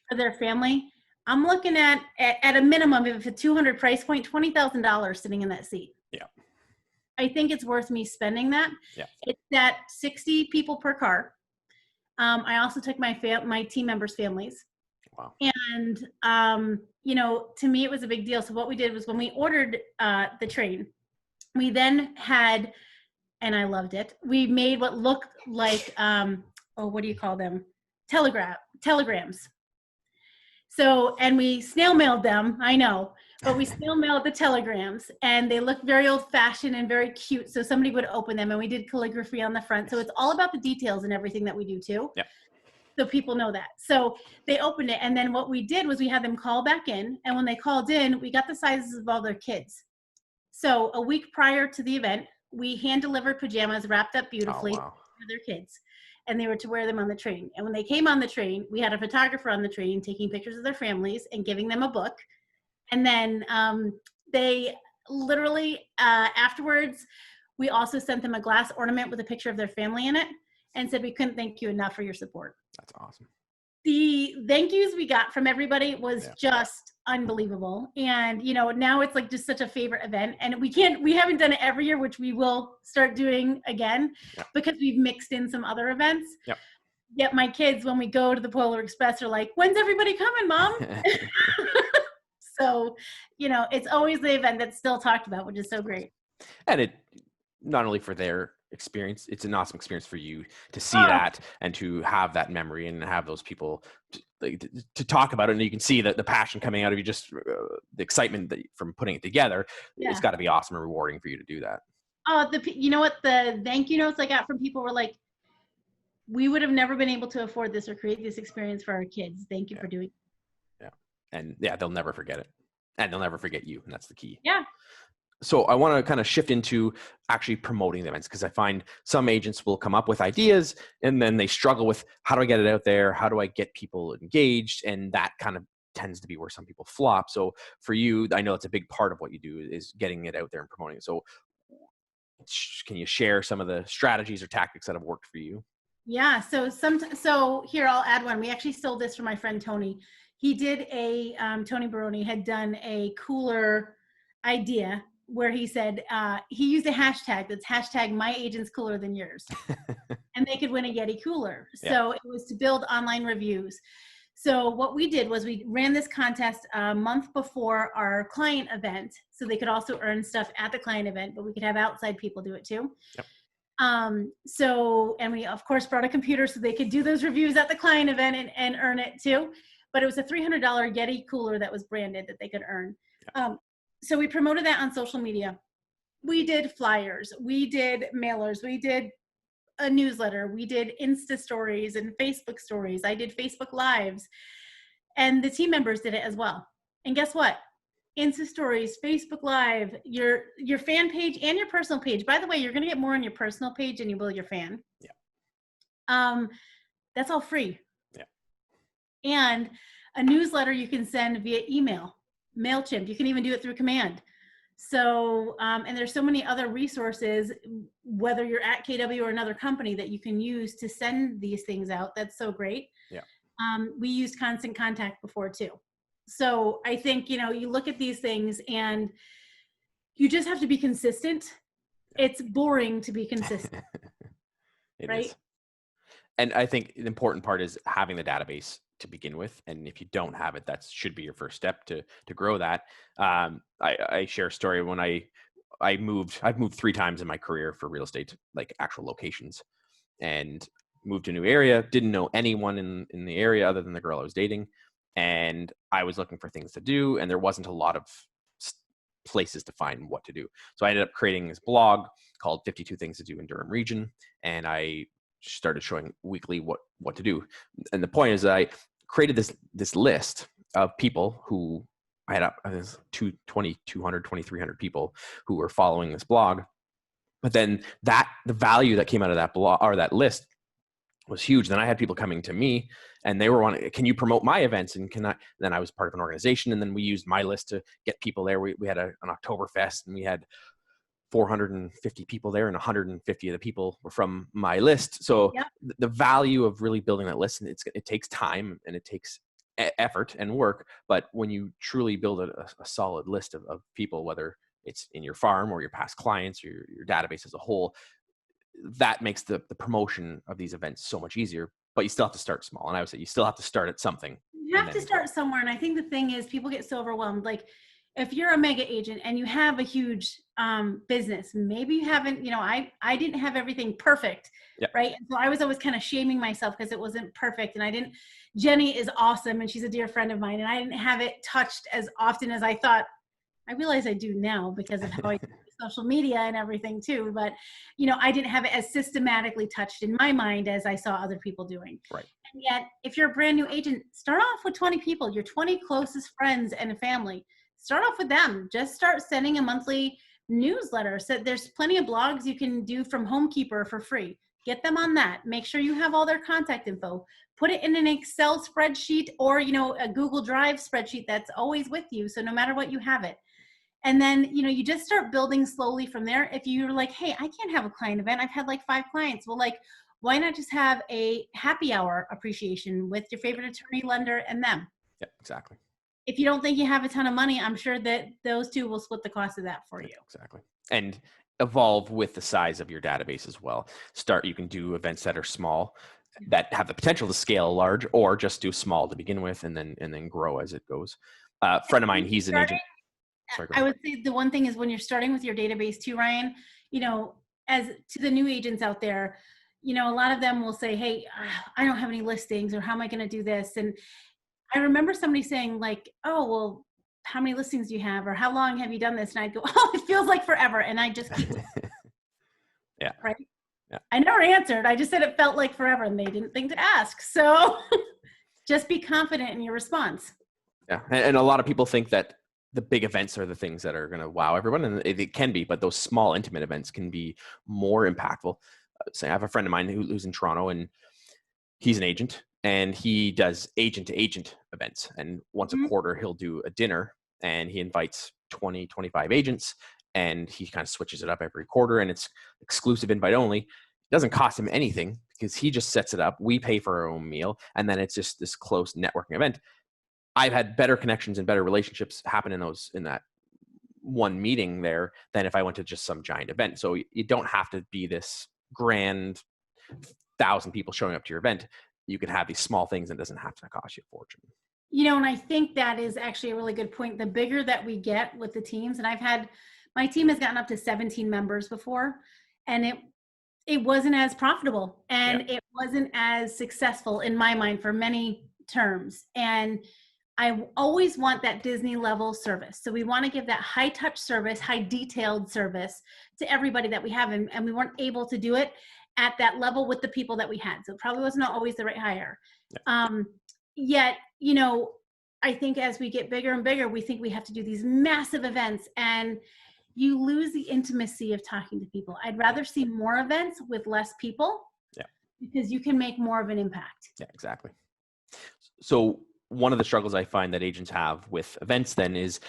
[SPEAKER 2] for their family, I'm looking at a minimum of a 200 price point, $20,000 sitting in that seat.
[SPEAKER 1] Yeah.
[SPEAKER 2] I think it's worth me spending that.
[SPEAKER 1] Yeah.
[SPEAKER 2] It's at 60 people per car. I also took my team members' families.
[SPEAKER 1] Wow.
[SPEAKER 2] And, to me, it was a big deal. So what we did was when we ordered the train, we then had, and I loved it, we made what looked like, what do you call them? Telegrams. So, and we snail mailed them, I know, but we snail mailed the telegrams, and they look very old fashioned and very cute. So somebody would open them, and we did calligraphy on the front. So it's all about the details and everything that we do too.
[SPEAKER 1] Yeah.
[SPEAKER 2] So people know that. So they opened it, and then what we did was we had them call back in, and when they called in, we got the sizes of all their kids. So a week prior to the event, we hand delivered pajamas wrapped up beautifully for their kids, and they were to wear them on the train. And when they came on the train, we had a photographer on the train taking pictures of their families and giving them a book. And then they literally afterwards, we also sent them a glass ornament with a picture of their family in it and said, we couldn't thank you enough for your support.
[SPEAKER 1] That's awesome.
[SPEAKER 2] The thank yous we got from everybody was just unbelievable. And, now it's like just such a favorite event, and we haven't done it every year, which we will start doing again because we've mixed in some other events.
[SPEAKER 1] Yep.
[SPEAKER 2] Yet my kids, when we go to the Polar Express, are like, when's everybody coming, Mom? So, it's always the event that's still talked about, which is so great.
[SPEAKER 1] And it not only for their experience. It's an awesome experience for you to see
[SPEAKER 2] Oh,
[SPEAKER 1] that and to have that memory and have those people to talk about it. And you can see that the passion coming out of you, just the excitement that from putting it together. It's
[SPEAKER 2] yeah.
[SPEAKER 1] got to be awesome and rewarding for you to do that.
[SPEAKER 2] Oh, you know what? The thank you notes I got from people were like, we would have never been able to afford this or create this experience for our kids. Thank you
[SPEAKER 1] Yeah.
[SPEAKER 2] for doing it.
[SPEAKER 1] Yeah. And yeah, they'll never forget it. And they'll never forget you. And that's the key.
[SPEAKER 2] Yeah.
[SPEAKER 1] So I want to kind of shift into actually promoting the events, because I find some agents will come up with ideas and then they struggle with, how do I get it out there? How do I get people engaged? And that kind of tends to be where some people flop. So for you, I know it's a big part of what you do is getting it out there and promoting it. So can you share some of the strategies or tactics that have worked for you?
[SPEAKER 2] Yeah. So here, I'll add one. We actually stole this from my friend Tony. He did Tony Baroni had done a cooler idea where he said he used a hashtag that's hashtag my agent's cooler than yours. And they could win a Yeti cooler. So it was to build online reviews. So what we did was we ran this contest a month before our client event, so they could also earn stuff at the client event, but we could have outside people do it too.
[SPEAKER 1] Yep.
[SPEAKER 2] And we of course brought a computer so they could do those reviews at the client event and earn it too. But it was a $300 Yeti cooler that was branded that they could earn.
[SPEAKER 1] Yep.
[SPEAKER 2] So we promoted that on social media. We did flyers, we did mailers, we did a newsletter, we did Insta stories and Facebook stories. I did Facebook Lives, and the team members did it as well. And guess what? Insta stories, Facebook Live, your fan page and your personal page. By the way, you're going to get more on your personal page than you will your fan.
[SPEAKER 1] Yeah.
[SPEAKER 2] That's all free.
[SPEAKER 1] Yeah.
[SPEAKER 2] And a newsletter you can send via email, MailChimp. You can even do it through command. So, and there's so many other resources, whether you're at KW or another company, that you can use to send these things out. That's so great.
[SPEAKER 1] Yeah.
[SPEAKER 2] We used Constant Contact before too. So I think, you look at these things and you just have to be consistent. It's boring to be consistent.
[SPEAKER 1] It
[SPEAKER 2] right?
[SPEAKER 1] is. And I think the important part is having the database to begin with. And if you don't have it, that should be your first step to grow that. I share a story when I've moved 3 times in my career for real estate, like actual locations, and moved to a new area. Didn't know anyone in the area other than the girl I was dating. And I was looking for things to do, and there wasn't a lot of places to find what to do. So I ended up creating this blog called 52 Things to Do in Durham Region. And I started showing weekly what to do. And the point is that I created this list of people who I had 200, 2,300 people who were following this blog. But then the value that came out of that blog or that list was huge. Then I had people coming to me and they were wanting, can you promote my events? And then I was part of an organization, and then we used my list to get people there. We had an Oktoberfest, and we had 450 people there, and 150 of the people were from my list. So
[SPEAKER 2] Yep.
[SPEAKER 1] The value of really building that list, and it takes time and it takes effort and work. But when you truly build a solid list of people, whether it's in your farm or your past clients or your database as a whole, that makes the promotion of these events so much easier. But you still have to start small. And I would say you still have to start at something.
[SPEAKER 2] You have to start somewhere. And I think the thing is, people get so overwhelmed. Like, if you're a mega agent and you have a huge business, maybe you haven't, I didn't have everything perfect.
[SPEAKER 1] Yep.
[SPEAKER 2] Right. And so I was always kind of shaming myself because it wasn't perfect. And Jenny is awesome, and she's a dear friend of mine, and I didn't have it touched as often as I thought. I realize I do now because of how I do social media and everything too. But, I didn't have it as systematically touched in my mind as I saw other people doing.
[SPEAKER 1] Right.
[SPEAKER 2] And yet, if you're a brand new agent, start off with 20 people, your 20 closest friends and family. Start off with them. Just start sending a monthly newsletter. So there's plenty of blogs you can do from Homekeeper for free. Get them on that. Make sure you have all their contact info. Put it in an Excel spreadsheet or, a Google Drive spreadsheet that's always with you. So no matter what, you have it. And then, you just start building slowly from there. If you're like, hey, I can't have a client event. I've had like 5 clients. Well, why not just have a happy hour appreciation with your favorite attorney, lender, and them?
[SPEAKER 1] Yeah, exactly.
[SPEAKER 2] If you don't think you have a ton of money, I'm sure that those two will split the cost of that for you.
[SPEAKER 1] Exactly. And evolve with the size of your database as well. You can do events that are small that have the potential to scale large, or just do small to begin with and then grow as it goes. A friend of mine, he's an agent. Sorry,
[SPEAKER 2] I would say the one thing is, when you're starting with your database too, Ryan, as to the new agents out there, you know, a lot of them will say, hey, I don't have any listings, or how am I going to do this? And I remember somebody saying like, oh, well, how many listings do you have? Or how long have you done this? And I'd go, oh, it feels like forever. And I just keep,
[SPEAKER 1] Yeah.
[SPEAKER 2] right.
[SPEAKER 1] Yeah.
[SPEAKER 2] I never answered. I just said it felt like forever, and they didn't think to ask. So just be confident in your response.
[SPEAKER 1] Yeah. And a lot of people think that the big events are the things that are going to wow everyone. And it can be, but those small intimate events can be more impactful. So I have a friend of mine who's in Toronto, and he's an agent, and he does agent to agent events. And once a quarter, he'll do a dinner, and he invites 20, 25 agents, and he kind of switches it up every quarter, and it's exclusive invite only. It doesn't cost him anything because he just sets it up. We pay for our own meal, and then it's just this close networking event. I've had better connections and better relationships happen in that one meeting there than if I went to just some giant event. So you don't have to be this grand 1,000 people showing up to your event. You can have these small things, and it doesn't have to cost you a fortune.
[SPEAKER 2] You know, and I think that is actually a really good point. The bigger that we get with the teams, and my team has gotten up to 17 members before, and it wasn't as profitable, and it wasn't as successful in my mind for many terms. And I always want that Disney level service. So we want to give that high touch service, high detailed service to everybody that we have. And we weren't able to do it at that level with the people that we had. So it probably wasn't always the right hire. Yet, you know, I think as we get bigger and bigger, we think we have to do these massive events, and you lose the intimacy of talking to people. I'd rather see more events with less people, because you can make more of an impact.
[SPEAKER 1] Yeah, exactly. So one of the struggles I find that agents have with events then is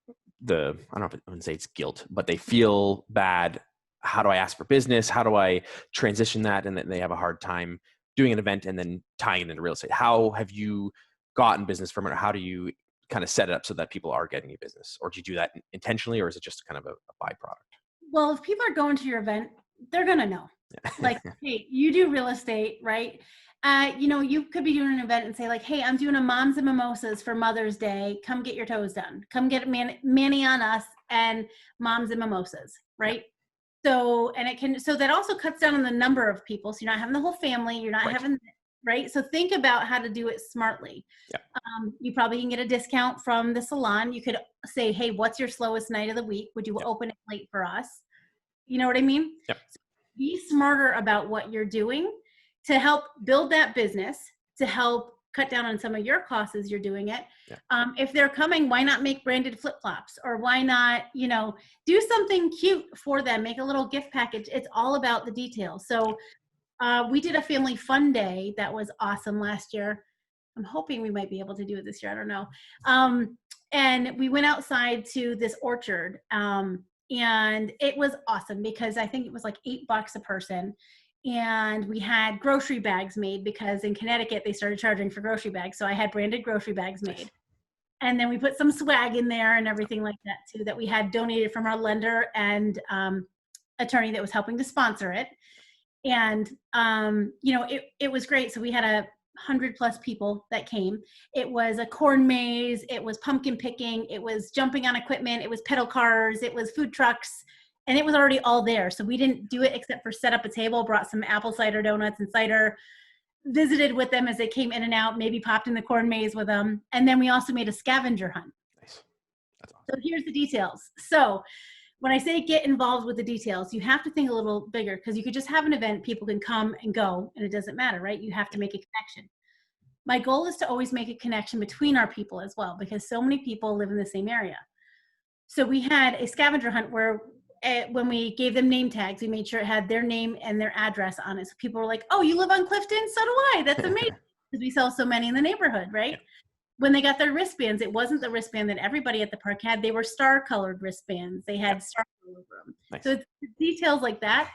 [SPEAKER 1] I don't know if I wouldn't say it's guilt, but they feel bad. How do I ask for business? How do I transition that? And then they have a hard time doing an event and then tying it into real estate. How have you gotten business from it? Or how do you kind of set it up so that people are getting you business? Or do you do that intentionally, or is it just kind of a byproduct?
[SPEAKER 2] Well, if people are going to your event, they're going to know. Like, hey, you do real estate, right? You know, you could be doing an event and say like, hey, I'm doing a moms and mimosas for Mother's Day. Come get your toes done. Come get Manny on us and moms and mimosas, right? So, so that also cuts down on the number of people. So you're not having the whole family. You're not having, right? So think about how to do it smartly. You probably can get a discount from the salon. You could say, hey, what's your slowest night of the week? Would you open it late for us? You know what I mean? So be smarter about what you're doing to help build that business, to help cut down on some of your costs as you're doing it. If they're coming, why not make branded flip-flops? Or why not, you know, do something cute for them, make a little gift package. It's all about the details. So we did a family fun day that was awesome last year. I'm hoping we might be able to do it this year. I don't know. And we went outside to this orchard, and it was awesome because I think it was like $8 a person. And we had grocery bags made because in Connecticut, they started charging for grocery bags. So I had branded grocery bags made. And then we put some swag in there and everything like that too, that we had donated from our lender and attorney that was helping to sponsor it. And, you know, it was great. So we had 100+ people that came. It was a corn maze. It was pumpkin picking. It was jumping on equipment. It was pedal cars. It was food trucks. And it was already all there. So we didn't do it except for set up a table, brought some apple cider donuts and cider, visited with them as they came in and out, maybe popped in the corn maze with them. And then we also made a scavenger hunt.
[SPEAKER 1] Nice. That's awesome.
[SPEAKER 2] So here's the details. So when I say get involved with the details, you have to think a little bigger, because you could just have an event, people can come and go, and it doesn't matter, right? You have to make a connection. My goal is to always make a connection between our people as well, because so many people live in the same area. So we had a scavenger hunt where when we gave them name tags, we made sure it had their name and their address on it. So people were like, oh, you live on Clifton? So do I. That's amazing. Because we sell so many in the neighborhood, right? Yeah. When they got their wristbands, it wasn't the wristband that everybody at the park had. They were star-colored wristbands. They had stars all over them. Nice. So it's details like that.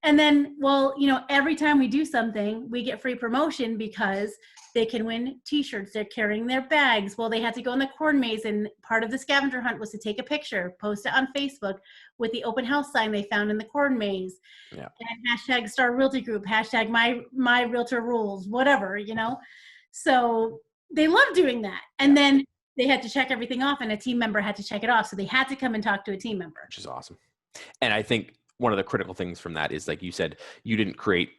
[SPEAKER 2] And then, well, you know, every time we do something, we get free promotion because they can win t-shirts. They're carrying their bags. Well, they had to go in the corn maze, and part of the scavenger hunt was to take a picture, post it on Facebook with the open house sign they found in the corn maze. Yeah. And hashtag Star Realty Group, hashtag my realtor rules, whatever, you know? So they love doing that. And then they had to check everything off, and a team member had to check it off. So they had to come and talk to a team member.
[SPEAKER 1] Which is awesome. And I think one of the critical things from that is, like you said, you didn't create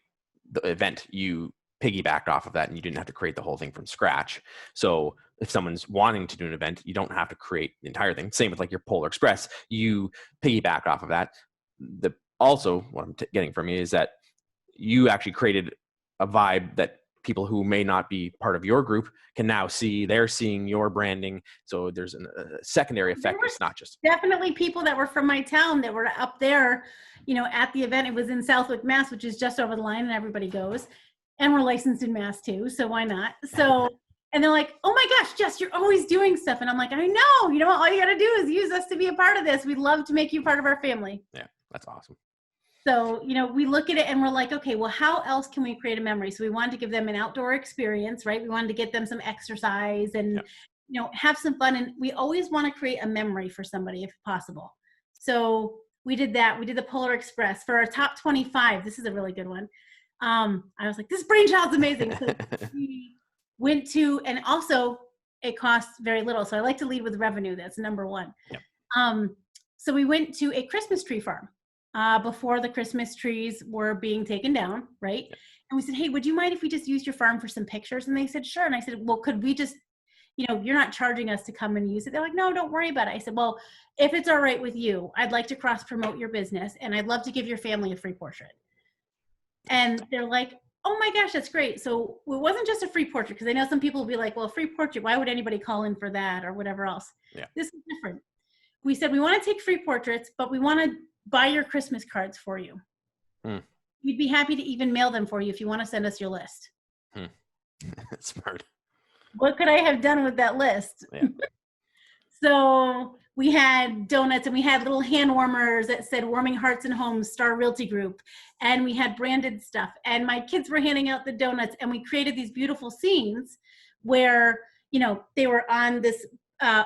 [SPEAKER 1] the event, you piggybacked off of that, and you didn't have to create the whole thing from scratch. So if someone's wanting to do an event, you don't have to create the entire thing. Same with like your Polar Express, you piggyback off of that. Also, what I'm getting from you is that you actually created a vibe that people who may not be part of your group can now see. They're seeing your branding. So there's a secondary effect. It's not just
[SPEAKER 2] definitely people that were from my town that were up there, at the event. It was in Southwick, Mass, which is just over the line, and everybody goes. And we're licensed in Mass too, so why not? So, and they're like, "Oh my gosh, Jess, you're always doing stuff." And I'm like, "I know. You know what? All you got to do is use us to be a part of this. We'd love to make you part of our family."
[SPEAKER 1] Yeah, that's awesome.
[SPEAKER 2] So, we look at it and we're like, okay, well, how else can we create a memory? So we wanted to give them an outdoor experience, right? We wanted to get them some exercise and, have some fun. And we always want to create a memory for somebody if possible. So we did that. We did the Polar Express for our top 25. This is a really good one. I was like, this brainchild's amazing. So we went to, and also it costs very little. So I like to lead with revenue. That's number one. Yep. So we went to a Christmas tree farm. Before the Christmas trees were being taken down, right? And we said, hey, would you mind if we just used your farm for some pictures? And they said, sure. And I said, well, could we just, you're not charging us to come and use it. They're like, no, don't worry about it. I said, well, if it's all right with you, I'd like to cross promote your business and I'd love to give your family a free portrait. And they're like, oh my gosh, that's great. So it wasn't just a free portrait, because I know some people will be like, well, a free portrait, why would anybody call in for that or whatever else? Yeah. This is different. We said, we want to take free portraits, but we want to buy your Christmas cards for you. We'd be happy to even mail them for you if you want to send us your list.
[SPEAKER 1] That's smart.
[SPEAKER 2] What could I have done with that list? Yeah. So we had donuts and we had little hand warmers that said Warming Hearts and Homes, Star Realty Group. And we had branded stuff. And my kids were handing out the donuts, and we created these beautiful scenes where, they were on this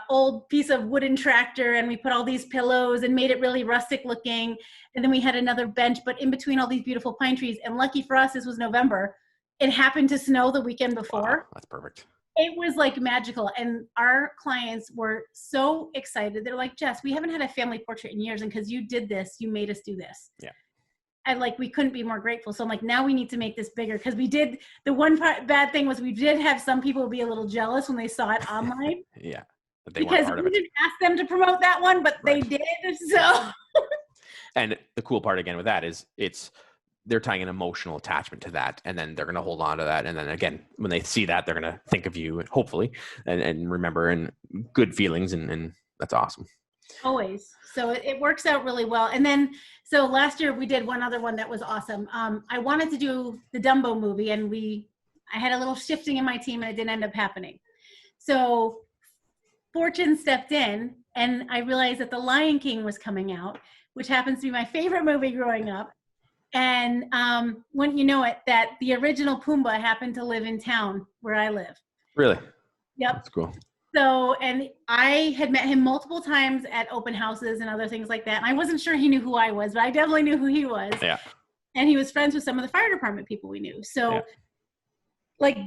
[SPEAKER 2] old piece of wooden tractor, and we put all these pillows and made it really rustic looking. And then we had another bench, but in between all these beautiful pine trees. And lucky for us, this was November. It happened to snow the weekend before.
[SPEAKER 1] Wow, that's perfect.
[SPEAKER 2] It was like magical. And our clients were so excited. They're like, Jess, we haven't had a family portrait in years. And because you did this, you made us do this. Yeah. And we couldn't be more grateful. So I'm like, now we need to make this bigger, because we did, the one bad thing was we did have some people be a little jealous when they saw it online.
[SPEAKER 1] Yeah.
[SPEAKER 2] Because we didn't ask them to promote that one, but they did. So.
[SPEAKER 1] And the cool part again with that is they're tying an emotional attachment to that, and then they're going to hold on to that. And then again, when they see that, they're going to think of you, hopefully, and remember, and good feelings. And that's awesome.
[SPEAKER 2] Always. So it works out really well. And then, so last year we did one other one that was awesome. I wanted to do the Dumbo movie, and I had a little shifting in my team, and it didn't end up happening. So Fortune stepped in, and I realized that The Lion King was coming out, which happens to be my favorite movie growing up. And wouldn't you know it, that the original Pumbaa happened to live in town where I live.
[SPEAKER 1] Really?
[SPEAKER 2] Yep.
[SPEAKER 1] That's cool.
[SPEAKER 2] So, and I had met him multiple times at open houses and other things like that. And I wasn't sure he knew who I was, but I definitely knew who he was. Yeah. And he was friends with some of the fire department people we knew. So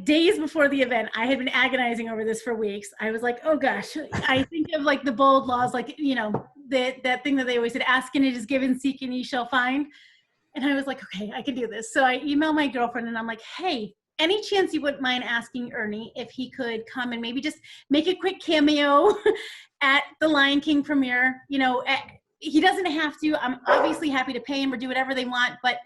[SPEAKER 2] days before the event, I had been agonizing over this for weeks. I was like, oh gosh, I think of the bold laws, that thing that they always said, ask and it is given, seek and ye shall find. And I was like, okay, I can do this. So I emailed my girlfriend and I'm like, hey, any chance you wouldn't mind asking Ernie if he could come and maybe just make a quick cameo at the Lion King premiere? He doesn't have to. I'm obviously happy to pay him or do whatever they want, but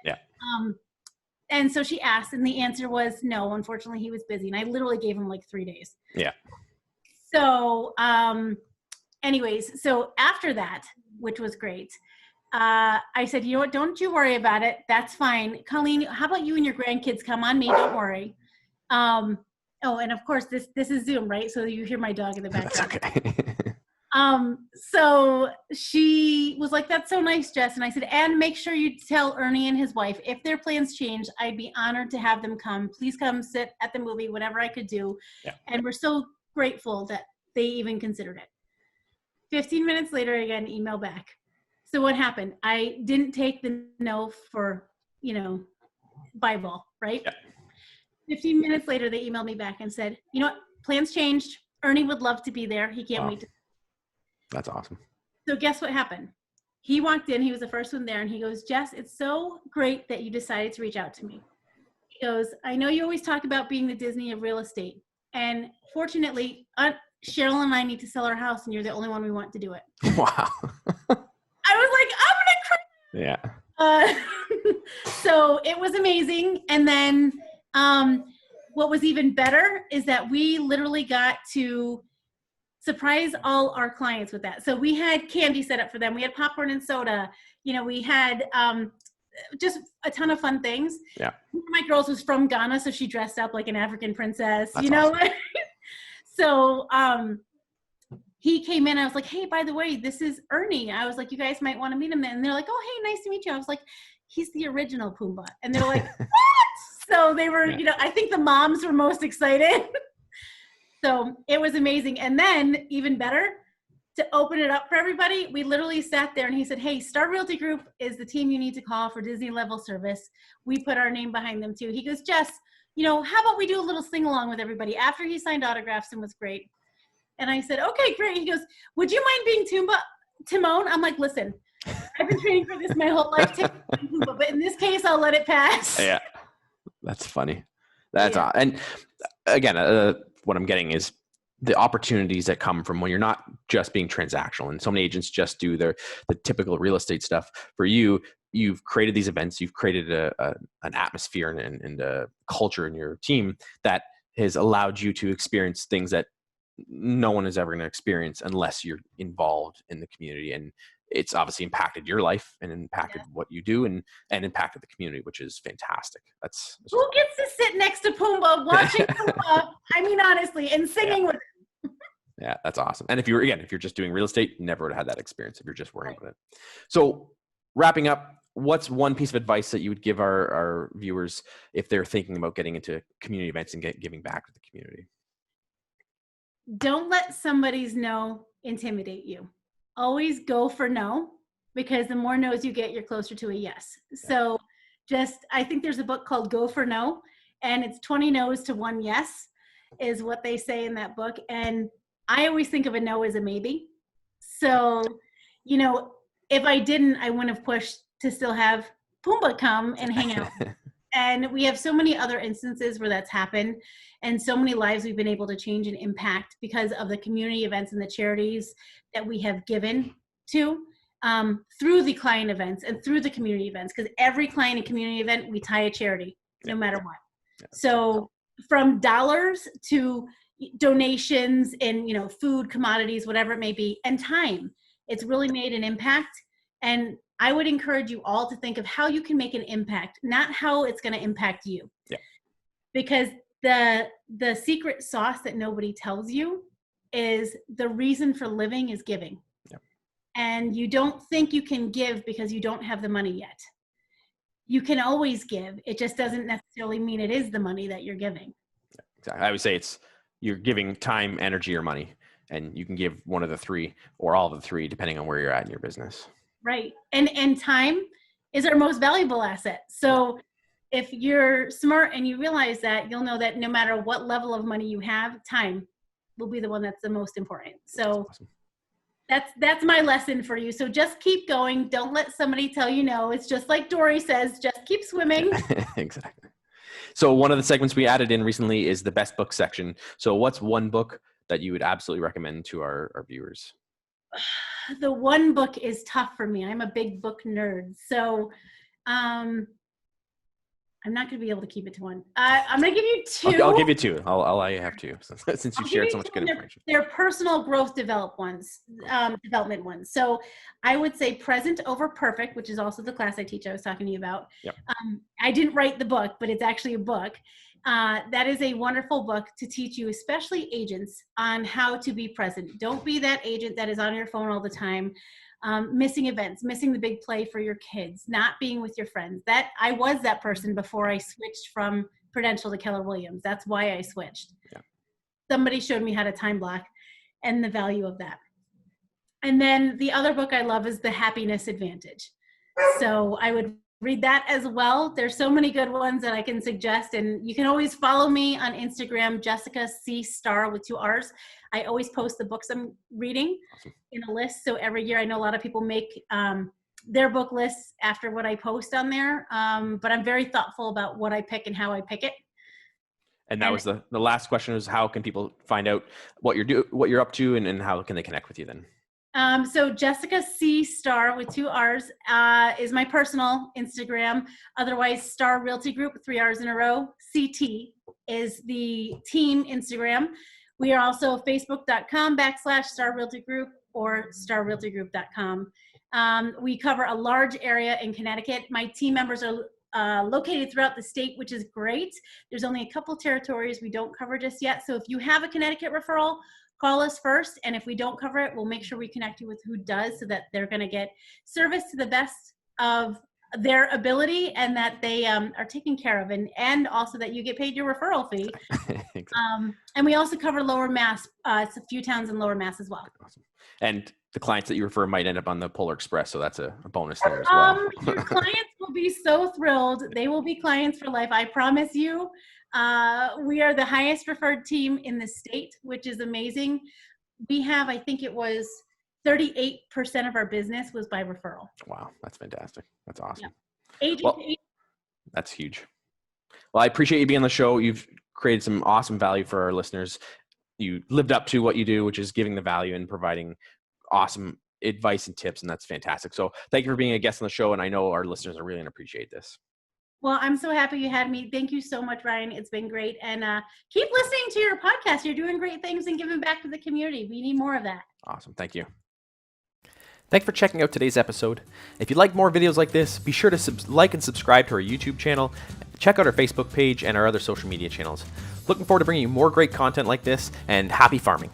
[SPEAKER 2] and so she asked, and the answer was no. Unfortunately, he was busy, and I literally gave him 3 days. Yeah. So, anyways, so after that, which was great, I said, you know what? Don't you worry about it. That's fine. Colleen, how about you and your grandkids come on me? Don't worry. Oh, and of course, this is Zoom, right? So you hear my dog in the background. That's okay. So she was like, that's so nice, Jess. And I said, and make sure you tell Ernie and his wife, if their plans change, I'd be honored to have them come. Please come sit at the movie, whatever I could do. Yeah. And we're so grateful that they even considered it. 15 minutes later, I got an email back. So what happened? I didn't take the no for, Bible, right? Yeah. 15 minutes later, they emailed me back and said, you know what? Plans changed. Ernie would love to be there. He can't wait to.
[SPEAKER 1] That's awesome.
[SPEAKER 2] So guess what happened? he walked in, he was the first one there, and he goes, Jess, it's so great that you decided to reach out to me. He goes, I know you always talk about being the Disney of real estate. And fortunately, Cheryl and I need to sell our house, and you're the only one we want to do it.
[SPEAKER 1] Wow.
[SPEAKER 2] I was like, I'm going to cry.
[SPEAKER 1] Yeah.
[SPEAKER 2] So it was amazing. And then what was even better is that we literally got to surprise all our clients with that. So we had candy set up for them. We had popcorn and soda. You know, we had just a ton of fun things.
[SPEAKER 1] Yeah.
[SPEAKER 2] One of my girls was from Ghana, so she dressed up like an African princess.
[SPEAKER 1] That's
[SPEAKER 2] you know.
[SPEAKER 1] awesome.
[SPEAKER 2] So he came in. I was like, hey, by the way, this is Ernie. I was like, you guys might want to meet him. And they're like, oh, hey, nice to meet you. I was like, he's the original Pumbaa. And they're like, what? So they were, you know, I think the moms were most excited. So it was amazing. And then even better, to open it up for everybody, we literally sat there and he said, hey, Star Realty Group is the team you need to call for Disney level service. We put our name behind them too. He goes, Jess, you know, how about we do a little sing along with everybody after he signed autographs and was great. And I said, okay, great. He goes, would you mind being Timon? I'm like, listen, I've been training for this my whole life, but in this case, I'll let it pass.
[SPEAKER 1] Yeah. That's funny. That's awesome. And again, what I'm getting is the opportunities that come from when you're not just being transactional. And so many agents just do the typical real estate stuff. For you, you've created these events, you've created an atmosphere and a culture in your team that has allowed you to experience things that no one is ever going to experience unless you're involved in the community. And it's obviously impacted your life and impacted what you do and impacted the community, which is fantastic. That's
[SPEAKER 2] who gets to sit next to Pumbaa watching Pumbaa? I mean, honestly, and singing with him.
[SPEAKER 1] Yeah, that's awesome. And if you're just doing real estate, you never would have had that experience if you're just worrying about it. So wrapping up, what's one piece of advice that you would give our viewers if they're thinking about getting into community events and giving back to the community?
[SPEAKER 2] Don't let somebody's no intimidate you. Always go for no, because the more no's you get, you're closer to a yes. So I think there's a book called Go for No, and it's 20 no's to 1 yes is what they say in that book. And I always think of a no as a maybe. So, you know, if I didn't, I wouldn't have pushed to still have Pumbaa come and hang out. And we have so many other instances where that's happened, and so many lives we've been able to change and impact because of the community events and the charities that we have given to through the client events and through the community events. Because every client and community event, we tie a charity, no matter what. So from dollars to donations and, you know, food, commodities, whatever it may be, and time, it's really made an impact. And I would encourage you all to think of how you can make an impact, not how it's going to impact you. Yeah. Because the secret sauce that nobody tells you is the reason for living is giving. Yeah. And you don't think you can give because you don't have the money yet. You can always give. It just doesn't necessarily mean it is the money that you're giving.
[SPEAKER 1] Yeah, exactly. I would say you're giving time, energy, or money, and you can give one of the three or all of the three depending on where you're at in your business.
[SPEAKER 2] Right. And time is our most valuable asset. So if you're smart and you realize that, you'll know that no matter what level of money you have, time will be the one that's the most important. So awesome. That's my lesson for you. So just keep going. Don't let somebody tell you no. It's just like Dory says, just keep swimming.
[SPEAKER 1] Exactly. So one of the segments we added in recently is the best book section. So what's one book that you would absolutely recommend to our viewers?
[SPEAKER 2] The one book is tough for me. I'm a big book nerd. So I'm not going to be able to keep it to one. I'm going to give you two.
[SPEAKER 1] I'll give you two. I'll allow you to have two since you shared so much good information.
[SPEAKER 2] They're personal growth development ones. So I would say Present Over Perfect, which is also the class I teach I was talking to you about. Yep. I didn't write the book, but it's actually a book. That is a wonderful book to teach you, especially agents, on how to be present. Don't be that agent that is on your phone all the time, missing events, missing the big play for your kids, not being with your friends. That I was that person before I switched from Prudential to Keller Williams. That's why I switched. Yeah. Somebody showed me how to time block and the value of that. And then the other book I love is The Happiness Advantage. So I would read that as well. There's so many good ones that I can suggest, and you can always follow me on Instagram, Jessica C. Starr with 2 R's. I always post the books I'm reading in a list. So every year, I know a lot of people make their book lists after what I post on there. But I'm very thoughtful about what I pick and how I pick it.
[SPEAKER 1] And that was the last question, was how can people find out what you're up to, and how can they connect with you then?
[SPEAKER 2] So Jessica C. Starr with 2 R's is my personal Instagram. Otherwise, Starr Realty Group, 3 R's in a row. CT is the team Instagram. We are also facebook.com/Starr Realty Group or starrealtygroup.com. We cover a large area in Connecticut. My team members are located throughout the state, which is great. There's only a couple territories we don't cover just yet. So if you have a Connecticut referral, call us first. And if we don't cover it, we'll make sure we connect you with who does, so that they're going to get service to the best of their ability, and that they are taken care of, and also that you get paid your referral fee.
[SPEAKER 1] Exactly.
[SPEAKER 2] And we also cover Lower Mass. It's a few towns in Lower Mass as well.
[SPEAKER 1] Awesome. And the clients that you refer might end up on the Polar Express, so that's a bonus there as well.
[SPEAKER 2] Your clients will be so thrilled. They will be clients for life, I promise you. We are the highest referred team in the state, which is amazing. We have, I think it was 38% of our business was by referral.
[SPEAKER 1] Wow, that's fantastic. That's awesome.
[SPEAKER 2] Yeah.
[SPEAKER 1] That's huge. Well, I appreciate you being on the show. You've created some awesome value for our listeners. You lived up to what you do, which is giving the value and providing awesome advice and tips, and that's fantastic. So thank you for being a guest on the show, and I know our listeners are really going to appreciate this.
[SPEAKER 2] Well, I'm so happy you had me. Thank you so much, Ryan. It's been great. And keep listening to your podcast. You're doing great things and giving back to the community. We need more of that.
[SPEAKER 1] Awesome. Thank you. Thanks for checking out today's episode. If you'd like more videos like this, be sure to like and subscribe to our YouTube channel. Check out our Facebook page and our other social media channels. Looking forward to bringing you more great content like this, and happy farming.